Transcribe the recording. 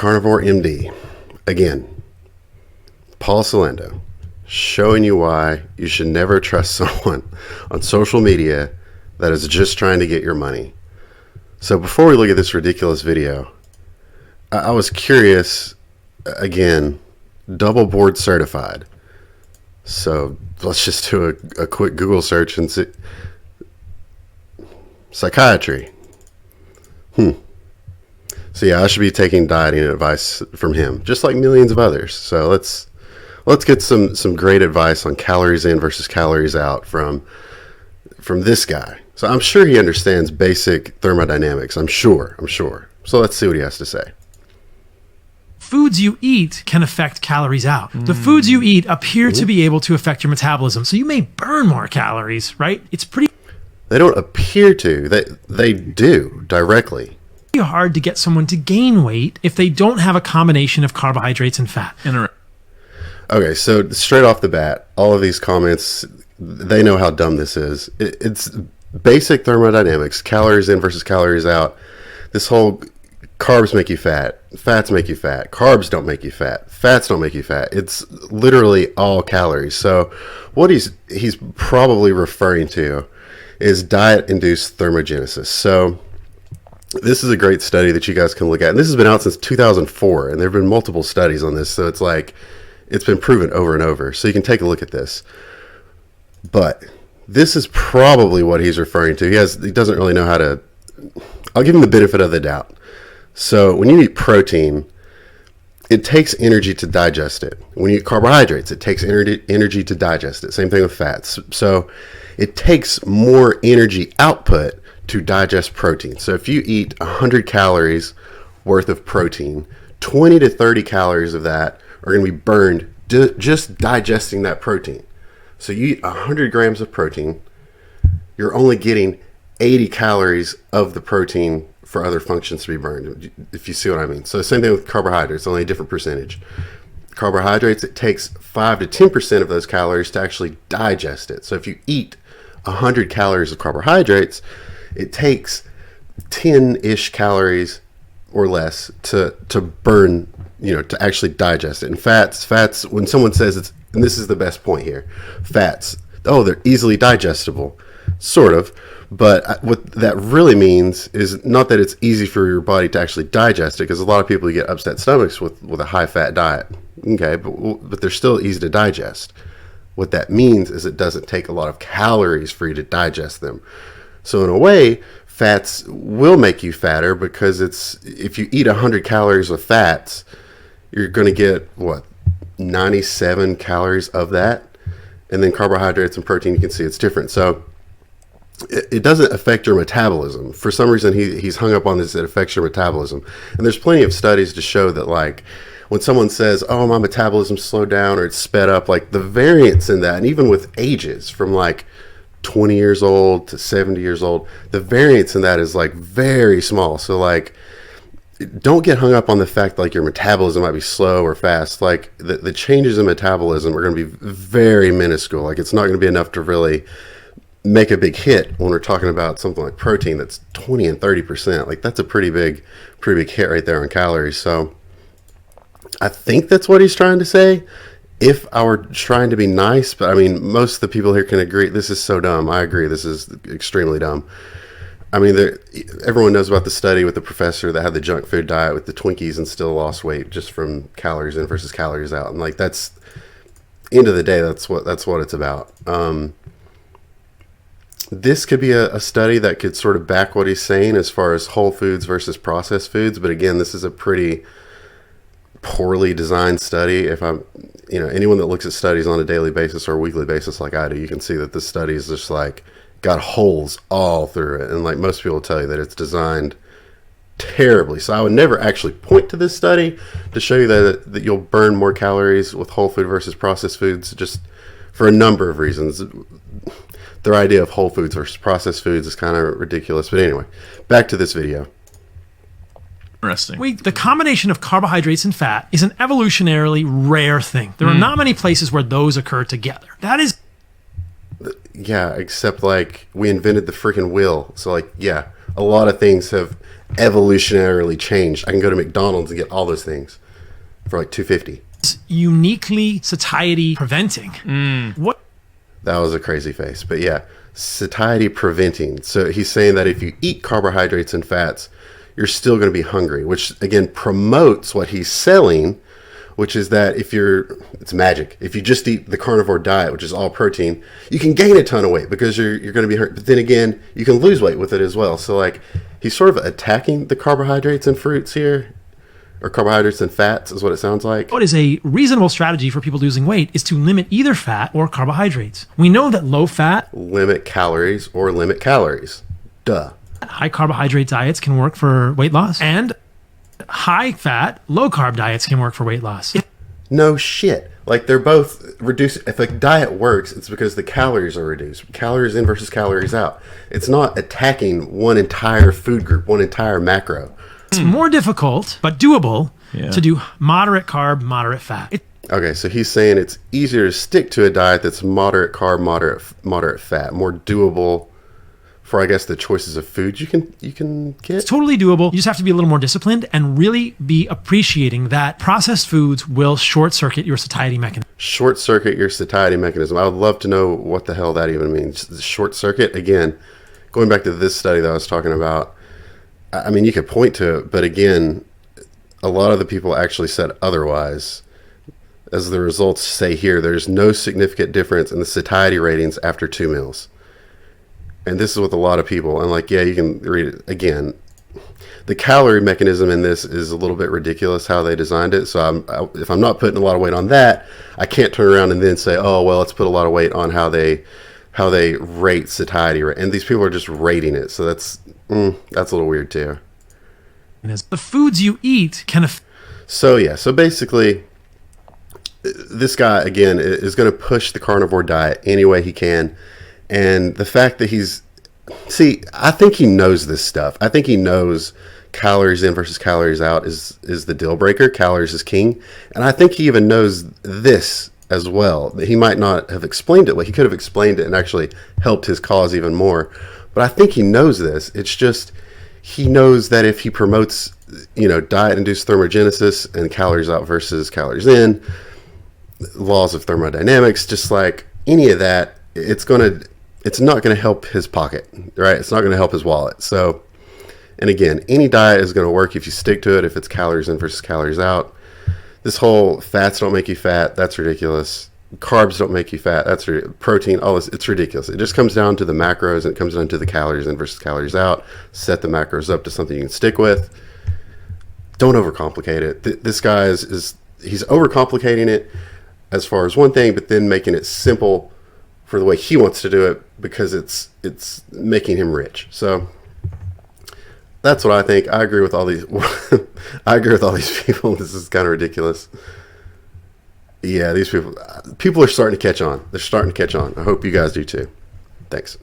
Carnivore MD. Again, Paul Salendo, showing you why you should never trust someone on social media that is just trying to get your money. So before we look at this ridiculous video, I was curious, again, double board certified. So let's just do a quick Google search and see. Psychiatry. So yeah, I should be taking dieting advice from him, just like millions of others. So let's get some great advice on calories in versus calories out from this guy. So I'm sure he understands basic thermodynamics. I'm sure. So let's see what he has to say. Foods you eat can affect calories out. The foods you eat appear to be able to affect your metabolism, so you may burn more calories, right? It's pretty They don't appear to. They do directly. hard to get someone to gain weight if they don't have a combination of carbohydrates and fat. Okay, so straight off the bat, all of these comments, they know how dumb this is. It's basic thermodynamics, calories in versus calories out. This whole carbs make you fat, fats make you fat, carbs don't make you fat, fats don't make you fat. It's literally all calories. So what he's probably referring to is diet-induced thermogenesis. So this is a great study that you guys can look at. And this has been out since 2004, and there have been multiple studies on this. So it's like, it's been proven over and over. So you can take a look at this. But this is probably what he's referring to. He doesn't really know how to, I'll give him the benefit of the doubt. So when you eat protein, it takes energy to digest it. When you eat carbohydrates, it takes energy to digest it. Same thing with fats. So it takes more energy output to digest protein. So if you eat 100 calories worth of protein, 20 to 30 calories of that are going to be burned just digesting that protein. So you eat 100 grams of protein, you're only getting 80 calories of the protein for other functions to be burned, if you see what I mean. So same thing with carbohydrates, only a different percentage. Carbohydrates, it takes 5 to 10% of those calories to actually digest it. So if you eat 100 calories of carbohydrates, it takes 10-ish calories or less to burn, to actually digest it. And fats, when someone says it's, and this is the best point here, fats, they're easily digestible, sort of. But what that really means is not that it's easy for your body to actually digest it, because a lot of people get upset stomachs with a high-fat diet. Okay, but they're still easy to digest. What that means is it doesn't take a lot of calories for you to digest them. So in a way, fats will make you fatter, because if you eat 100 calories of fats, you're going to get, 97 calories of that. And then carbohydrates and protein, you can see it's different. So it doesn't affect your metabolism. For some reason, he's hung up on this, it affects your metabolism. And there's plenty of studies to show that, like, when someone says, oh, my metabolism slowed down or it's sped up, like the variance in that, and even with ages from like 20 years old to 70 years old, the variance in that is like very small. So like, don't get hung up on the fact like your metabolism might be slow or fast. Like the changes in metabolism are going to be very minuscule. Like it's not going to be enough to really make a big hit when we're talking about something like protein that's 20 and 30%. Like that's a pretty big hit right there on calories. So I think that's what he's trying to say, if I were trying to be nice. But I mean, most of the people here can agree this is so dumb. I agree, this is extremely dumb. I mean, everyone knows about the study with the professor that had the junk food diet with the Twinkies and still lost weight just from calories in versus calories out. And like, that's, end of the day, that's what it's about. This could be a study that could sort of back what he's saying as far as whole foods versus processed foods. But again, this is a pretty poorly designed study. If I'm, anyone that looks at studies on a daily basis or weekly basis like I do, you can see that this study is just like got holes all through it. And like most people tell you that it's designed terribly. So I would never actually point to this study to show you that you'll burn more calories with whole food versus processed foods, just for a number of reasons. Their idea of whole foods versus processed foods is kind of ridiculous. But anyway, back to this video. Interesting. The combination of carbohydrates and fat is an evolutionarily rare thing. There are not many places where those occur together. That is... Yeah, except like we invented the freaking wheel. So like, yeah, a lot of things have evolutionarily changed. I can go to McDonald's and get all those things for like $2.50. Uniquely satiety preventing. What? That was a crazy face, but yeah, satiety preventing. So he's saying that if you eat carbohydrates and fats, you're still going to be hungry, which again promotes what he's selling, which is that it's magic. If you just eat the carnivore diet, which is all protein, you can gain a ton of weight because you're going to be hurt. But then again, you can lose weight with it as well. So like he's sort of attacking the carbohydrates and fruits here, or carbohydrates and fats is what it sounds like. What is a reasonable strategy for people losing weight is to limit either fat or carbohydrates. We know that low fat, limit calories or limit calories. Duh. High carbohydrate diets can work for weight loss, and high fat, low carb diets can work for weight loss. No shit. Like they're both reduced. If a diet works, it's because the calories are reduced. Calories in versus calories out. It's not attacking one entire food group, one entire macro. It's more difficult, but doable to do moderate carb, moderate fat. Okay, so he's saying it's easier to stick to a diet that's moderate carb, moderate fat, more doable for, I guess, the choices of foods you can get. It's totally doable. You just have to be a little more disciplined and really be appreciating that processed foods will short circuit your satiety mechanism. Short circuit your satiety mechanism. I would love to know what the hell that even means. Short circuit, again, going back to this study that I was talking about, I mean, you could point to it, but again, a lot of the people actually said otherwise. As the results say here, there's no significant difference in the satiety ratings after 2 meals. And this is with a lot of people. And like, yeah, you can read it again. The calorie mechanism in this is a little bit ridiculous how they designed it. So if I'm not putting a lot of weight on that, I can't turn around and then say, oh, well, let's put a lot of weight on how they rate satiety. And these people are just rating it. So that's a little weird too. The foods you eat can affect. So basically, this guy, again, is going to push the carnivore diet any way he can. And the fact that I think he knows this stuff. I think he knows calories in versus calories out is the deal breaker. Calories is king. And I think he even knows this as well. He might not have explained it. Like he could have explained it and actually helped his cause even more. But I think he knows this. It's just, he knows that if he promotes, diet-induced thermogenesis and calories out versus calories in, laws of thermodynamics, just like any of that, it's not going to help his pocket, right? It's not going to help his wallet. So, and again, any diet is going to work if you stick to it, if it's calories in versus calories out. This whole fats don't make you fat, that's ridiculous. Carbs don't make you fat, that's protein, all this, it's ridiculous. It just comes down to the macros, and it comes down to the calories in versus calories out. Set the macros up to something you can stick with. Don't overcomplicate it. This guy he's overcomplicating it as far as one thing, but then making it simple for the way he wants to do it because it's making him rich. So that's what I think. I agree with all these. I agree with all these people. This is kind of ridiculous. Yeah, these people are starting to catch on. They're starting to catch on. I hope you guys do too. Thanks.